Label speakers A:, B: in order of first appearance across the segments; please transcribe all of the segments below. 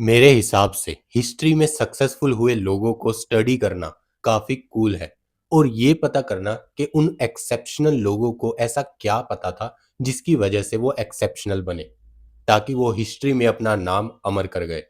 A: मेरे हिसाब से हिस्ट्री में सक्सेसफुल हुए लोगों को स्टडी करना काफी कूल है और ये पता करना कि उन एक्सेप्शनल लोगों को ऐसा क्या पता था जिसकी वजह से वो एक्सेप्शनल बने ताकि वो हिस्ट्री में अपना नाम अमर कर गए।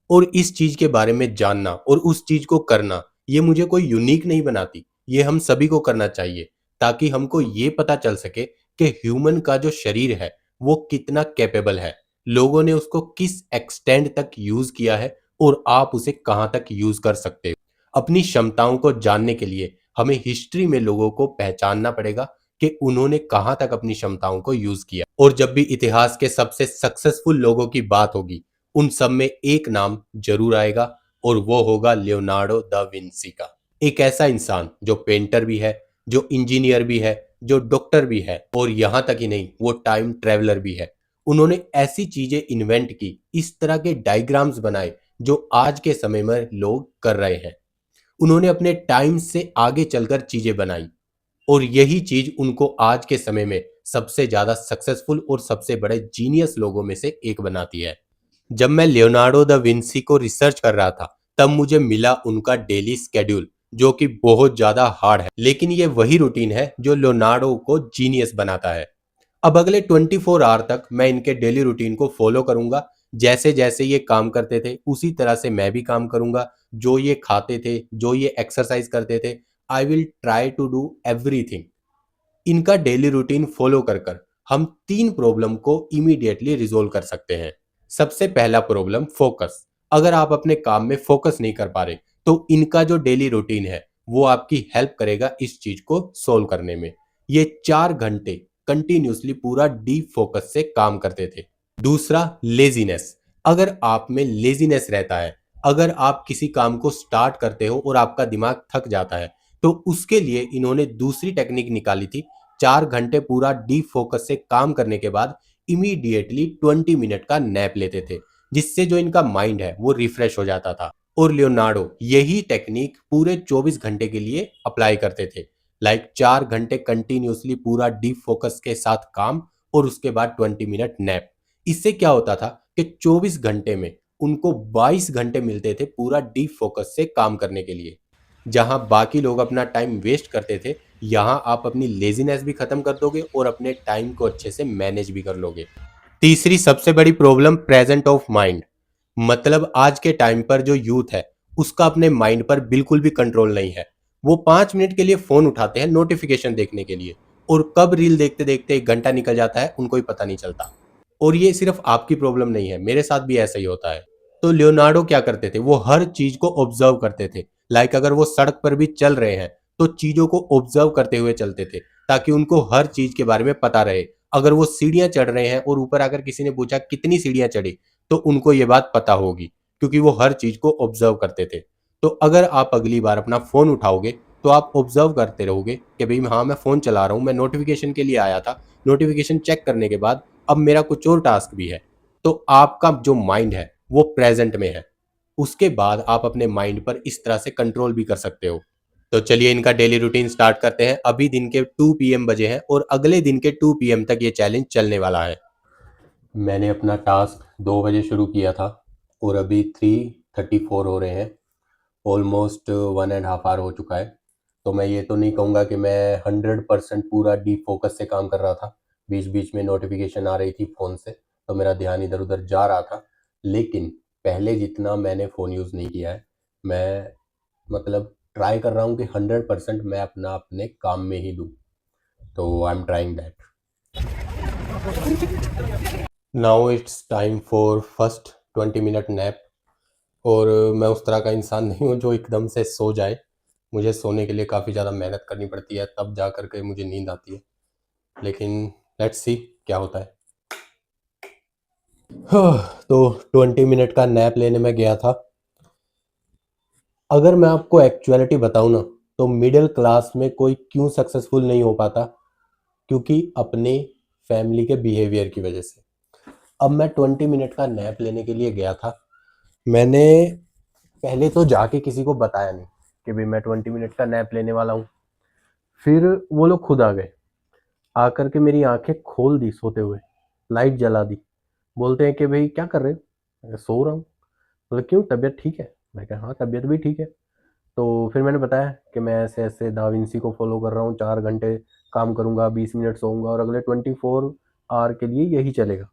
A: और इस चीज के बारे में जानना और उस चीज को करना ये मुझे कोई यूनिक नहीं बनाती, ये हम सभी को करना चाहिए ताकि हमको ये पता चल सके कि ह्यूमन का जो शरीर है वो कितना कैपेबल है, लोगों ने उसको किस एक्सटेंड तक यूज किया है और आप उसे कहाँ तक यूज कर सकते हो। अपनी क्षमताओं को जानने के लिए हमें हिस्ट्री में लोगों को पहचानना पड़ेगा कि उन्होंने कहाँ तक अपनी क्षमताओं को यूज किया। और जब भी इतिहास के सबसे सक्सेसफुल लोगों की बात होगी उन सब में एक नाम जरूर आएगा और वो होगा लियोनार्डो दा विंसी का। एक ऐसा इंसान जो पेंटर भी है, जो इंजीनियर भी है, जो डॉक्टर भी है और यहाँ तक ही नहीं, वो टाइम ट्रेवलर भी है। उन्होंने ऐसी चीजें इन्वेंट की, इस तरह के डायग्राम्स बनाए जो आज के समय में लोग कर रहे हैं। उन्होंने अपने टाइम से आगे चलकर चीजें बनाई और यही चीज उनको आज के समय में सबसे ज्यादा सक्सेसफुल और सबसे बड़े जीनियस लोगों में से एक बनाती है। जब मैं लियोनार्डो दा विंसी को रिसर्च कर रहा था तब मुझे मिला उनका डेली स्केड्यूल जो कि बहुत ज्यादा हार्ड है, लेकिन ये वही रूटीन है जो लियोनार्डो को जीनियस बनाता है। अब अगले 24 आवर तक मैं इनके डेली रूटीन को फॉलो करूंगा। जैसे जैसे ये काम करते थे उसी तरह से मैं भी काम करूंगा। जो ये खाते थे, जो ये एक्सरसाइज करते थे, I will try to do everything. इनका डेली रूटीन फॉलो कर कर हम 3 प्रॉब्लम को इमीडिएटली रिजोल्व कर सकते हैं। सबसे पहला प्रॉब्लम फोकस। अगर आप अपने काम में फोकस नहीं कर पा रहे तो इनका जो डेली रूटीन है वो आपकी हेल्प करेगा इस चीज को सोल्व करने में। ये 4 घंटे कंटिन्यूसली पूरा डीप फोकस से काम करते थे। दूसरा, लेजीनेस। अगर आप में लेजीनेस रहता है, अगर आप किसी काम को स्टार्ट करते हो और आपका दिमाग थक जाता है तो उसके लिए इन्होंने दूसरी टेक्निक निकाली थी। 4 घंटे पूरा डीप फोकस से काम करने के बाद इमीडिएटली 20 मिनट का नैप लेते थे जिससे जो इनका माइंड है वो रिफ्रेश हो जाता था। और लियोनार्डो यही टेक्निक पूरे 24 घंटे के लिए अप्लाई करते थे। लाइक 4 घंटे कंटिन्यूसली पूरा डीप फोकस के साथ काम और उसके बाद 20 मिनट नैप। इससे क्या होता था कि 24 घंटे में उनको 22 घंटे मिलते थे पूरा डीप फोकस से काम करने के लिए। जहां बाकी लोग अपना टाइम वेस्ट करते थे, यहाँ आप अपनी लेजीनेस भी खत्म कर दोगे और अपने टाइम को अच्छे से मैनेज भी कर लोगे। तीसरी सबसे बड़ी प्रॉब्लम, प्रेजेंट ऑफ माइंड। मतलब आज के टाइम पर जो यूथ है उसका अपने माइंड पर बिल्कुल भी कंट्रोल नहीं है। वो 5 मिनट के लिए फोन उठाते हैं नोटिफिकेशन देखने के लिए और कब रील देखते देखते 1 घंटा निकल जाता है उनको ही पता नहीं चलता। और ये सिर्फ आपकी प्रॉब्लम नहीं है, मेरे साथ भी ऐसा ही होता है। तो लियोनार्डो क्या करते थे, वो हर चीज को ऑब्जर्व करते थे। लाइक अगर वो सड़क पर भी चल रहे हैं तो चीजों को ऑब्जर्व करते हुए चलते थे ताकि उनको हर चीज के बारे में पता रहे। अगर वो सीढ़ियां चढ़ रहे हैं और ऊपर अगर किसी ने पूछा कितनी सीढ़ियां चढ़ी तो उनको ये बात पता होगी क्योंकि वो हर चीज को ऑब्जर्व करते थे। तो अगर आप अगली बार अपना फोन उठाओगे तो आप ऑब्जर्व करते रहोगे कि भाई हाँ मैं फोन चला रहा हूँ, मैं नोटिफिकेशन के लिए आया था, नोटिफिकेशन चेक करने के बाद अब मेरा कुछ और टास्क भी है। तो आपका जो माइंड है वो प्रेजेंट में है। उसके बाद आप अपने माइंड पर इस तरह से कंट्रोल भी कर सकते हो। तो चलिए इनका डेली रूटीन स्टार्ट करते हैं। अभी दिन के 2 PM बजे हैं और अगले दिन के 2 PM तक ये चैलेंज चलने वाला है। मैंने अपना टास्क 2 बजे शुरू किया था और अभी 3:34 हो रहे हैं। ऑलमोस्ट 1.5 आवर हो चुका है। तो मैं ये तो नहीं कहूँगा कि मैं 100% पूरा डीप फोकस से काम कर रहा था। बीच बीच में नोटिफिकेशन आ रही थी फ़ोन से तो मेरा ध्यान इधर उधर जा रहा था, लेकिन पहले जितना मैंने फ़ोन यूज़ नहीं किया है। मैं मतलब ट्राई कर रहा हूँ कि 100% मैं अपना अपने काम में ही दूँ। तो I am trying that. Now it's time for first 20 minute nap. और मैं उस तरह का इंसान नहीं हूँ जो एकदम से सो जाए। मुझे सोने के लिए काफ़ी ज़्यादा मेहनत करनी पड़ती है तब जा कर के मुझे नींद आती है, लेकिन लेट्स सी क्या होता है। तो 20 मिनट का नैप लेने में गया था। अगर मैं आपको एक्चुअलिटी बताऊं ना तो मिडिल क्लास में कोई क्यों सक्सेसफुल नहीं हो पाता, क्योंकि अपने फैमिली के बिहेवियर की वजह से। अब मैं 20 मिनट का नैप लेने के लिए गया था। मैंने पहले तो जाके किसी को बताया नहीं कि भाई मैं 20 मिनट का नैप लेने वाला हूँ। फिर वो लोग खुद आ गए, आकर के मेरी आंखें खोल दी सोते हुए, लाइट जला दी। बोलते हैं कि भाई क्या कर रहे हो? मैं कहा, सो रहा हूँ।
B: बोले क्यों, तबीयत ठीक है? मैं कहा हाँ तबीयत भी ठीक है। तो फिर मैंने बताया कि मैं ऐसे ऐसे दा विंसी को फॉलो कर रहा हूँ, 4 घंटे काम करूँगा, 20 मिनट सोऊंगा और अगले 24 आवर के लिए यही चलेगा।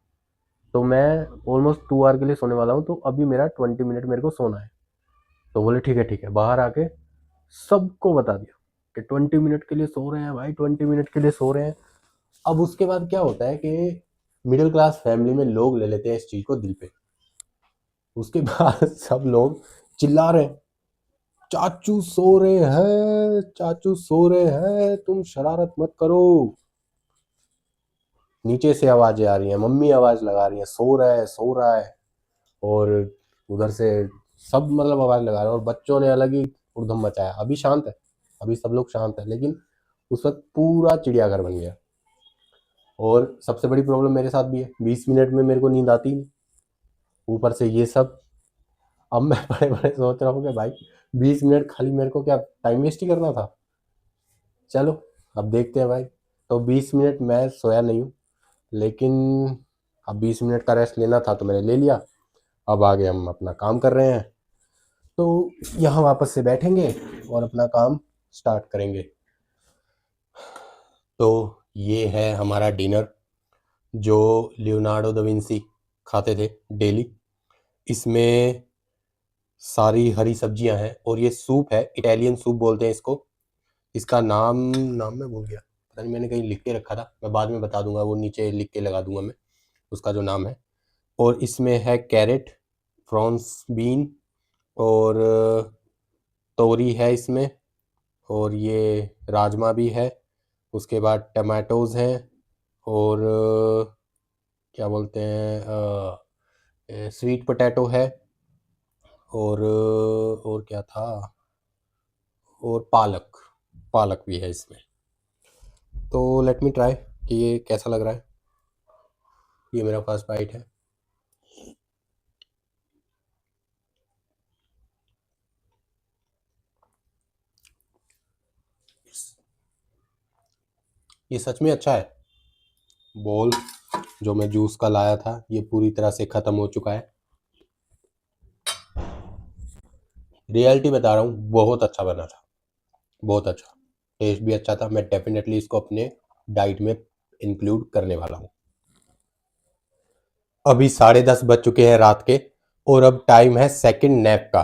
B: तो मैं ऑलमोस्ट 2 आवर के लिए सोने वाला हूँ, तो अभी मेरा 20 मिनट मेरे को सोना है। तो बोले ठीक है, बाहर आके सबको बता दिया कि 20 मिनट के लिए सो रहे हैं भाई, 20 मिनट के लिए सो रहे हैं। अब उसके बाद क्या होता है कि मिडिल क्लास फैमिली में लोग ले लेते हैं इस चीज को दिल पे। उसके बाद सब लोग चिल्ला रहे हैं, चाचू सो रहे हैं, चाचू सो रहे हैं, तुम शरारत मत करो। नीचे से आवाजें आ रही हैं, मम्मी आवाज लगा रही है, सो रहा है सो रहा है। और उधर से सब मतलब आवाज लगा रहे हैं, और बच्चों ने अलग ही उधम मचाया। अभी शांत है, अभी सब लोग शांत है, लेकिन उस वक्त पूरा चिड़ियाघर बन गया। और सबसे बड़ी प्रॉब्लम मेरे साथ भी है, 20 मिनट में मेरे को नींद आती नहीं, ऊपर से ये सब। अब मैं बड़े बड़े सोच रहा हूँ कि भाई 20 मिनट खाली मेरे को क्या टाइम वेस्ट ही करना था। चलो अब देखते हैं भाई। तो 20 मिनट मैं सोया नहीं हूँ, लेकिन अब 20 मिनट का रेस्ट लेना था तो मैंने ले लिया। अब आगे हम अपना काम कर रहे हैं, तो यहाँ वापस से बैठेंगे और अपना काम स्टार्ट करेंगे। तो ये है हमारा डिनर जो लियोनार्डो दा विंसी खाते थे डेली। इसमें सारी हरी सब्जियां हैं और ये सूप है, इटालियन सूप बोलते हैं इसको। इसका नाम नाम मैं भूल गया, पता नहीं, मैंने कहीं लिख के रखा था, मैं बाद में बता दूंगा, वो नीचे लिख के लगा दूंगा मैं उसका जो नाम है। और इसमें है कैरेट, प्रॉन्स, बीन और तोरी है इसमें, और ये राजमा भी है। उसके बाद टमाटोज़ हैं, और क्या बोलते हैं, स्वीट पोटैटो है, और क्या था, और पालक, पालक भी है इसमें। तो लेट मी ट्राई कि ये कैसा लग रहा है। ये मेरा फर्स्ट बाइट है। ये सच में अच्छा है। बोल जो मैं जूस का लाया था ये पूरी तरह से ख़त्म हो चुका है। रियलिटी बता रहा हूँ, बहुत अच्छा बना था, बहुत अच्छा। टेस्ट भी अच्छा था, मैं डेफिनेटली इसको अपने डाइट में इंक्लूड करने वाला हूँ। अभी 10:30 बज चुके हैं रात के, और अब टाइम है सेकंड नैप का।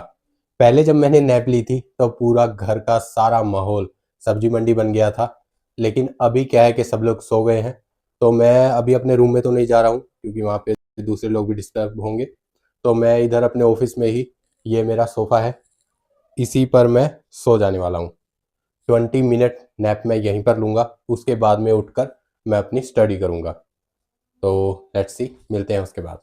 B: पहले जब मैंने नैप ली थी तो पूरा घर का सारा माहौल सब्जी मंडी बन गया था, लेकिन अभी क्या है कि सब लोग सो गए हैं। तो मैं अभी अपने रूम में तो नहीं जा रहा हूँ, क्योंकि वहाँ पे दूसरे लोग भी डिस्टर्ब होंगे। तो मैं इधर अपने ऑफिस में ही, ये मेरा सोफ़ा है, इसी पर मैं सो जाने वाला हूँ। 20 मिनट नैप मैं यहीं पर लूँगा, उसके बाद में उठकर मैं अपनी स्टडी करूँगा। तो लेट्स सी, मिलते हैं उसके बाद।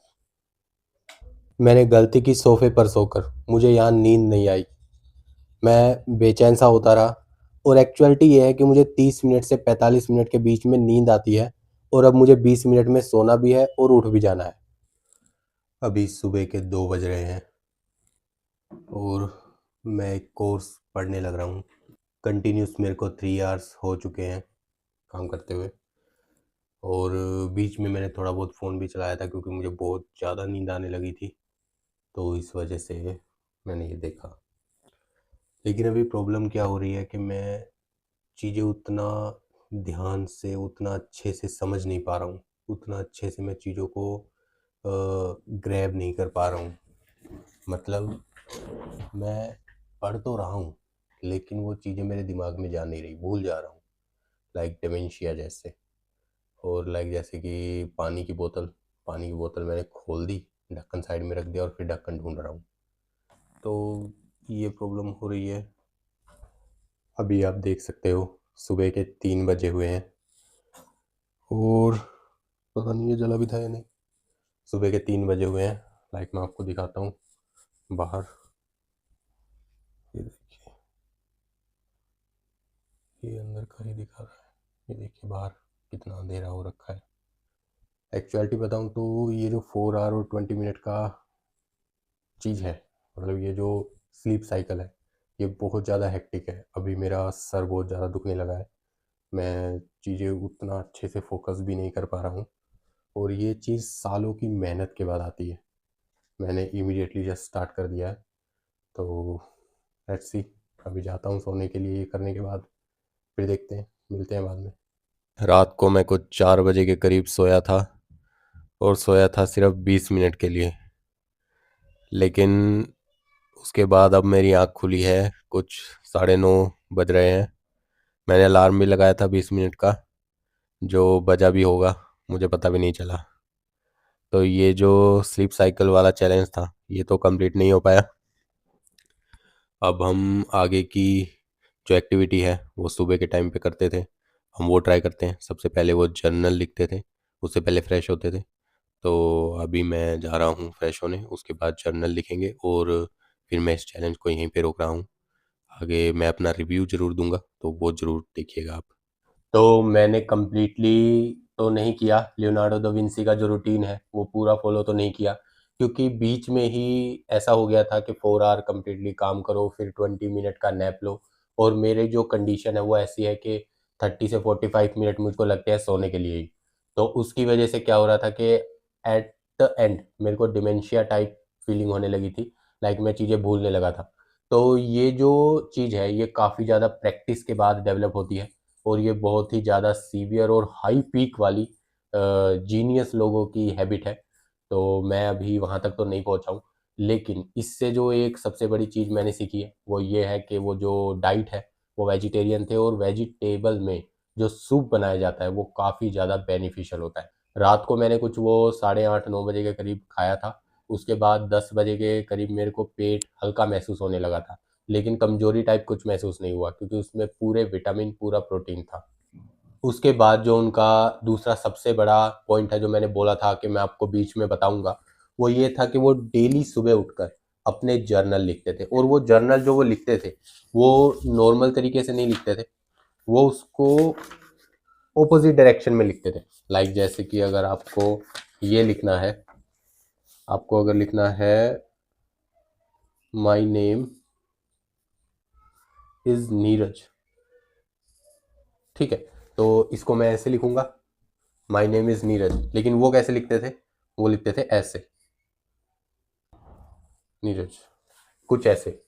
B: मैंने गलती की सोफ़े पर सोकर, मुझे यहाँ नींद नहीं आई। मैं बेचैन सा होता रहा, और एक्चुअलिटी ये है कि मुझे 30 मिनट से 45 मिनट के बीच में नींद आती है, और अब मुझे 20 मिनट में सोना भी है और उठ भी जाना है। अभी सुबह के 2 बज रहे हैं और मैं एक कोर्स पढ़ने लग रहा हूँ। कंटिन्यूस मेरे को 3 आवर्स हो चुके हैं काम करते हुए, और बीच में मैंने थोड़ा बहुत फ़ोन भी चलाया था क्योंकि मुझे बहुत ज़्यादा नींद आने लगी थी, तो इस वजह से मैंने ये देखा। लेकिन अभी प्रॉब्लम क्या हो रही है कि मैं चीज़ें उतना ध्यान से, उतना अच्छे से समझ नहीं पा रहा हूँ, उतना अच्छे से मैं चीज़ों को ग्रैब नहीं कर पा रहा हूँ। मतलब मैं पढ़ तो रहा हूँ, लेकिन वो चीज़ें मेरे दिमाग में जा नहीं रही, भूल जा रहा हूँ, लाइक डिमेंशिया जैसे। और लाइक जैसे कि पानी की बोतल मैंने खोल दी, ढक्कन साइड में रख दिया और फिर ढक्कन ढूंढ रहा हूँ। तो ये प्रॉब्लम हो रही है। अभी आप देख सकते हो सुबह के 3 बजे हुए हैं, और पता नहीं ये जला भी था या नहीं। सुबह के 3 बजे हुए हैं। लाइक मैं आपको दिखाता हूँ बाहर, ये देखिए, ये अंदर का ही दिखा रहा है, ये देखिए बाहर कितना अंधेरा हो रखा है। एक्चुअलिटी बताऊँ तो ये जो 4 आवर और 20 मिनट का चीज़ है, मतलब ये जो स्लीप साइकिल है, ये बहुत ज़्यादा हेक्टिक है। अभी मेरा सर बहुत ज़्यादा दुखने लगा है, मैं चीज़ें उतना अच्छे से फोकस भी नहीं कर पा रहा हूँ, और ये चीज़ सालों की मेहनत के बाद आती है। मैंने इमीडिएटली जस्ट स्टार्ट कर दिया है। तो लेट्स सी, अभी जाता हूँ सोने के लिए, ये करने के बाद फिर देखते हैं, मिलते हैं बाद में। रात को मैं कुछ 4 बजे के करीब सोया था, और सोया था सिर्फ 20 मिनट के लिए। लेकिन उसके बाद अब मेरी आँख खुली है, कुछ 9:30 बज रहे हैं। मैंने अलार्म भी लगाया था 20 मिनट का, जो बजा भी होगा मुझे पता भी नहीं चला। तो ये जो स्लीप साइकिल वाला चैलेंज था, ये तो कंप्लीट नहीं हो पाया। अब हम आगे की जो एक्टिविटी है वो सुबह के टाइम पे करते थे, हम वो ट्राई करते हैं। सबसे पहले वो जर्नल लिखते थे, उससे पहले फ्रेश होते थे। तो अभी मैं जा रहा हूँ फ्रेश होने, उसके बाद जर्नल लिखेंगे और फिर मैं इस चैलेंज को यहीं पे रोक रहा हूँ। आगे मैं अपना रिव्यू ज़रूर दूंगा, तो वो ज़रूर देखिएगा आप। तो मैंने कम्प्लीटली तो नहीं किया, लियोनार्डो दा विंसी का जो रूटीन है वो पूरा फॉलो तो नहीं किया, क्योंकि बीच में ही ऐसा हो गया था कि 4 आवर कम्प्लीटली काम करो, फिर 20 मिनट का नैप लो। और मेरे जो कंडीशन है वो ऐसी है कि 30 से 45 मिनट मुझको लगते हैं सोने के लिए ही। तो उसकी वजह से क्या हो रहा था कि एट द एंड मेरे को डिमेंशिया टाइप फीलिंग होने लगी थी, लाइक मैं चीज़ें भूलने लगा था। तो ये जो चीज़ है ये काफ़ी ज़्यादा प्रैक्टिस के बाद डेवलप होती है, और ये बहुत ही ज़्यादा सीवियर और हाई पीक वाली जीनियस लोगों की हैबिट है। तो मैं अभी वहाँ तक तो नहीं पहुँचा हूँ, लेकिन इससे जो एक सबसे बड़ी चीज़ मैंने सीखी है वो ये है कि वो जो डाइट है वो वेजिटेरियन थे, और वेजिटेबल में जो सूप बनाया जाता है वो काफ़ी ज़्यादा बेनिफिशियल होता है। रात को मैंने कुछ वो 8:30-9 बजे के करीब खाया था, उसके बाद 10 बजे के करीब मेरे को पेट हल्का महसूस होने लगा था, लेकिन कमजोरी टाइप कुछ महसूस नहीं हुआ, क्योंकि उसमें पूरे विटामिन पूरा प्रोटीन था। उसके बाद जो उनका दूसरा सबसे बड़ा पॉइंट है जो मैंने बोला था कि मैं आपको बीच में बताऊंगा, वो ये था कि वो डेली सुबह उठकर अपने जर्नल लिखते थे। और वो जर्नल जो वो लिखते थे वो नॉर्मल तरीके से नहीं लिखते थे, वो उसको ऑपोजिट डायरेक्शन में लिखते थे। लाइक जैसे कि अगर आपको ये लिखना है, आपको अगर लिखना है माई नेम इज नीरज, ठीक है, तो इसको मैं ऐसे लिखूंगा, माई नेम इज नीरज। लेकिन वो कैसे लिखते थे, वो लिखते थे ऐसे, नीरज, कुछ ऐसे।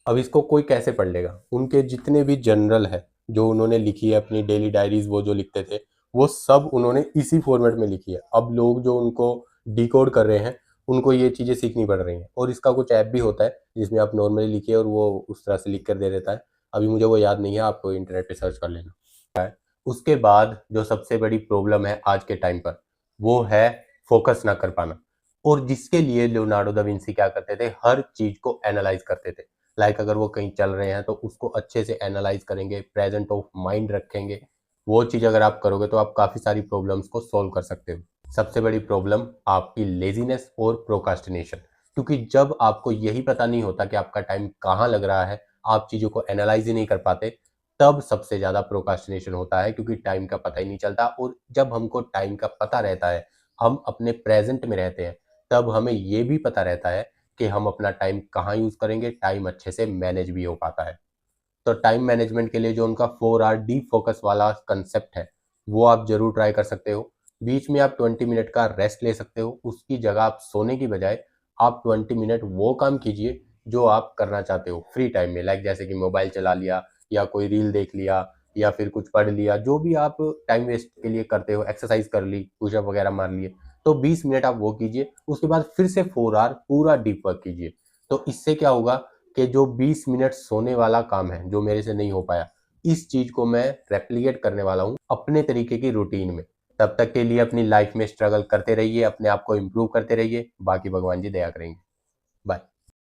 B: अब इसको कोई कैसे पढ़ लेगा? उनके जितने भी जनरल है जो उन्होंने लिखी है अपनी डेली डायरीज, वो जो लिखते थे वो सब उन्होंने इसी फॉर्मेट में लिखी है। अब लोग जो उनको डिकोड कर रहे हैं उनको ये चीज़ें सीखनी पड़ रही हैं। और इसका कुछ ऐप भी होता है जिसमें आप नॉर्मली लिखिए और वो उस तरह से लिख कर दे देता है। अभी मुझे वो याद नहीं है, आप इंटरनेट पे सर्च कर लेना। उसके बाद जो सबसे बड़ी प्रॉब्लम है आज के टाइम पर, वो है फोकस ना कर पाना। और जिसके लिए लियोनार्डो दा विंसी क्या करते थे, हर चीज को एनालाइज करते थे। लाइक अगर वो कहीं चल रहे हैं तो उसको अच्छे से एनालाइज करेंगे, प्रेजेंट ऑफ माइंड रखेंगे। वो चीज अगर आप करोगे तो आप काफी सारी प्रॉब्लम्स को सॉल्व कर सकते हो। सबसे बड़ी प्रॉब्लम आपकी लेजीनेस और प्रोकास्टिनेशन, क्योंकि जब आपको यही पता नहीं होता कि आपका टाइम कहाँ लग रहा है, आप चीजों को एनालाइज ही नहीं कर पाते, तब सबसे ज्यादा प्रोकास्टिनेशन होता है, क्योंकि टाइम का पता ही नहीं चलता। और जब हमको टाइम का पता रहता है, हम अपने प्रेजेंट में रहते हैं, तब हमें ये भी पता रहता है कि हम अपना टाइम कहाँ यूज करेंगे, टाइम अच्छे से मैनेज भी हो पाता है। तो टाइम मैनेजमेंट के लिए जो उनका 4 आवर डीप फोकस वाला कंसेप्ट है वो आप जरूर ट्राई कर सकते हो। बीच में आप 20 मिनट का रेस्ट ले सकते हो, उसकी जगह आप सोने की बजाय आप 20 मिनट वो काम कीजिए जो आप करना चाहते हो फ्री टाइम में। लाइक जैसे कि मोबाइल चला लिया, या कोई रील देख लिया, या फिर कुछ पढ़ लिया, जो भी आप टाइम वेस्ट के लिए करते हो, एक्सरसाइज कर ली, पुशअप वगैरह मार लिए। तो 20 मिनट आप वो कीजिए, उसके बाद फिर से 4 आवर पूरा डीप वर्क कीजिए। तो इससे क्या होगा कि जो 20 मिनट सोने वाला काम है जो मेरे से नहीं हो पाया, इस चीज को मैं रेप्लिकेट करने वाला हूँ अपने तरीके की रूटीन में। तब तक के लिए अपनी लाइफ में स्ट्रगल करते रहिए, अपने आप को इम्प्रूव करते रहिए, बाकी भगवान जी दया करेंगे।